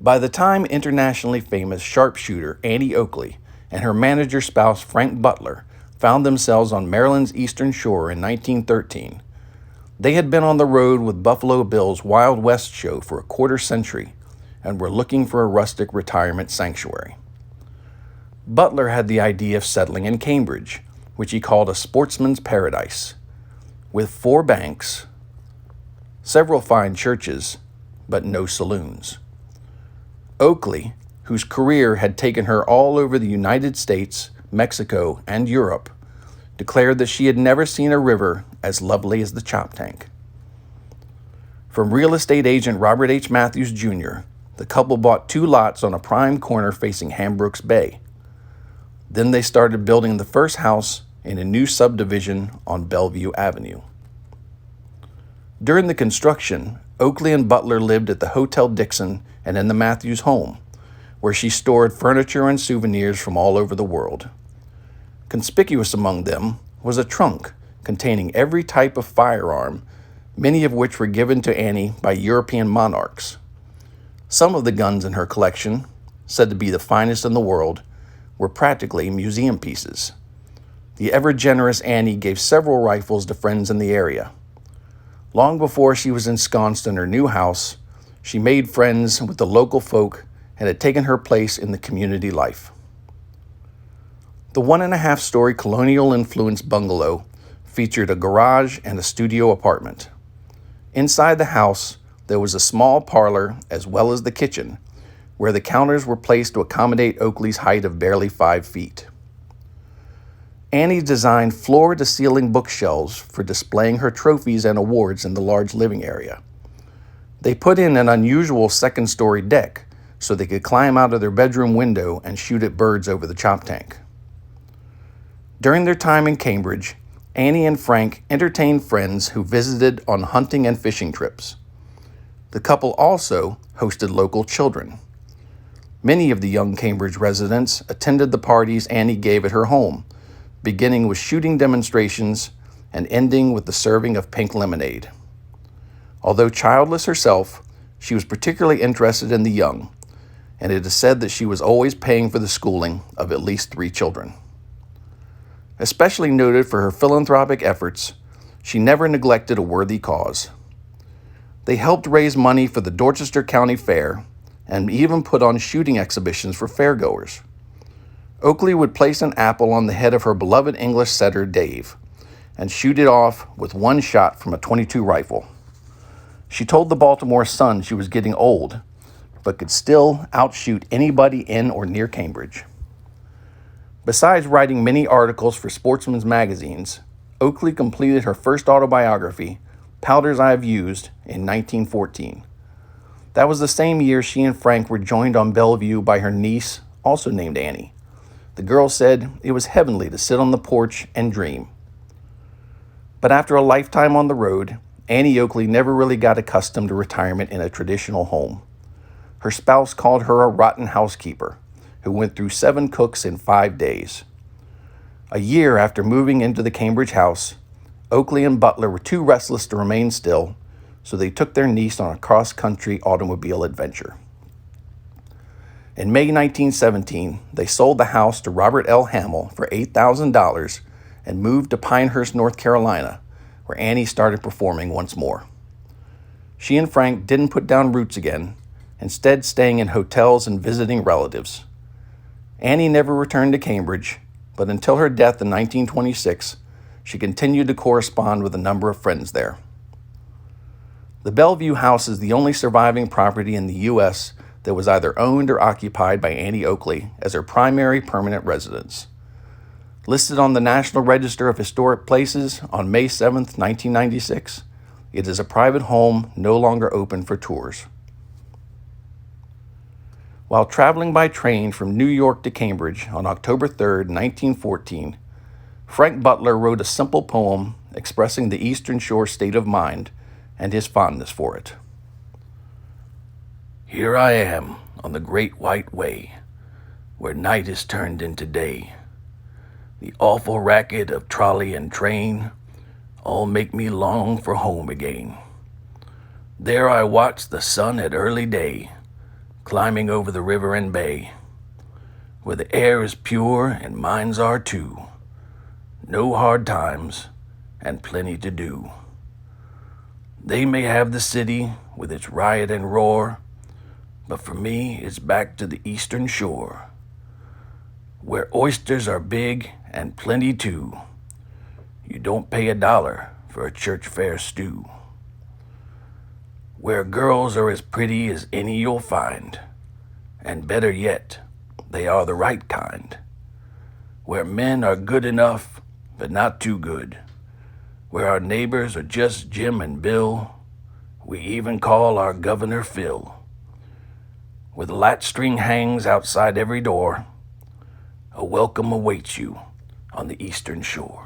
By the time internationally famous sharpshooter Annie Oakley and her manager spouse Frank Butler found themselves on Maryland's Eastern Shore in 1913, they had been on the road with Buffalo Bill's Wild West show for a quarter century and were looking for a rustic retirement sanctuary. Butler had the idea of settling in Cambridge, which he called a sportsman's paradise, with 4 banks, several fine churches, but no saloons. Oakley, whose career had taken her all over the United States, Mexico, and Europe, declared that she had never seen a river as lovely as the Choptank. From real estate agent Robert H. Matthews, Jr., the couple bought 2 lots on a prime corner facing Hambrooks Bay. Then they started building the first house in a new subdivision on Bellevue Avenue. During the construction, Oakley and Butler lived at the Hotel Dixon and in the Matthews home, where she stored furniture and souvenirs from all over the world. Conspicuous among them was a trunk containing every type of firearm, many of which were given to Annie by European monarchs. Some of the guns in her collection, said to be the finest in the world, were practically museum pieces. The ever-generous Annie gave several rifles to friends in the area. Long before she was ensconced in her new house, she made friends with the local folk and had taken her place in the community life. The 1.5-story colonial-influenced bungalow featured a garage and a studio apartment. Inside the house, there was a small parlor as well as the kitchen, where the counters were placed to accommodate Oakley's height of barely 5 feet. Annie designed floor-to-ceiling bookshelves for displaying her trophies and awards in the large living area. They put in an unusual 2nd-story deck so they could climb out of their bedroom window and shoot at birds over the Choptank. During their time in Cambridge, Annie and Frank entertained friends who visited on hunting and fishing trips. The couple also hosted local children. Many of the young Cambridge residents attended the parties Annie gave at her home, beginning with shooting demonstrations and ending with the serving of pink lemonade. Although childless herself, she was particularly interested in the young, and it is said that she was always paying for the schooling of at least 3 children. Especially noted for her philanthropic efforts, she never neglected a worthy cause. They helped raise money for the Dorchester County Fair and even put on shooting exhibitions for fairgoers. Oakley would place an apple on the head of her beloved English setter Dave and shoot it off with 1 shot from a .22 rifle. She told the Baltimore Sun she was getting old, but could still outshoot anybody in or near Cambridge. Besides writing many articles for sportsmen's magazines, Oakley completed her first autobiography, Powders I've Used, in 1914. That was the same year she and Frank were joined on Bellevue by her niece, also named Annie. The girl said it was heavenly to sit on the porch and dream. But after a lifetime on the road, Annie Oakley never really got accustomed to retirement in a traditional home. Her spouse called her a rotten housekeeper who went through 7 cooks in 5 days. A year after moving into the Cambridge house, Oakley and Butler were too restless to remain still, so they took their niece on a cross-country automobile adventure. In May 1917, they sold the house to Robert L. Hamill for $8,000 and moved to Pinehurst, North Carolina, where Annie started performing once more. She and Frank didn't put down roots again, instead staying in hotels and visiting relatives. Annie never returned to Cambridge, but until her death in 1926, she continued to correspond with a number of friends there. The Bellevue house is the only surviving property in the U.S. that was either owned or occupied by Annie Oakley as her primary permanent residence. Listed on the National Register of Historic Places on May 7, 1996, it is a private home no longer open for tours. While traveling by train from New York to Cambridge on October 3, 1914, Frank Butler wrote a simple poem expressing the Eastern Shore state of mind and his fondness for it. Here I am on the great white way, where night is turned into day. The awful racket of trolley and train all make me long for home again. There I watch the sun at early day climbing over the river and bay, where the air is pure and minds are too. No hard times and plenty to do. They may have the city with its riot and roar, but for me it's back to the eastern shore, where oysters are big and plenty too. You don't pay $1 for a church fair stew. Where girls are as pretty as any you'll find, and better yet, they are the right kind. Where men are good enough, but not too good. Where our neighbors are just Jim and Bill. We even call our governor Phil. Where the latchstring hangs outside every door, a welcome awaits you on the eastern shore.